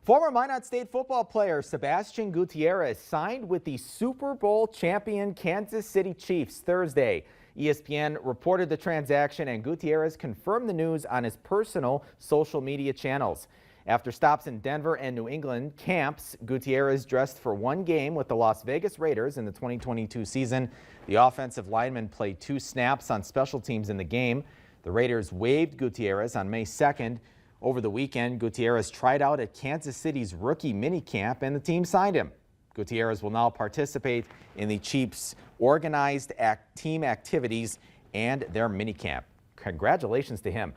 Former Minot State football player Sebastian Gutierrez signed with the Super Bowl champion Kansas City Chiefs Thursday. ESPN reported the transaction, and Gutierrez confirmed the news on his personal social media channels. After stops in Denver and New England camps, Gutierrez dressed for one game with the Las Vegas Raiders in the 2022 season. The offensive lineman played 2 snaps on special teams in the game. The Raiders waived Gutierrez on May 2nd. Over the weekend, Gutierrez tried out at Kansas City's rookie minicamp, and the team signed him. Gutierrez will now participate in the Chiefs' organized team activities and their minicamp. Congratulations to him.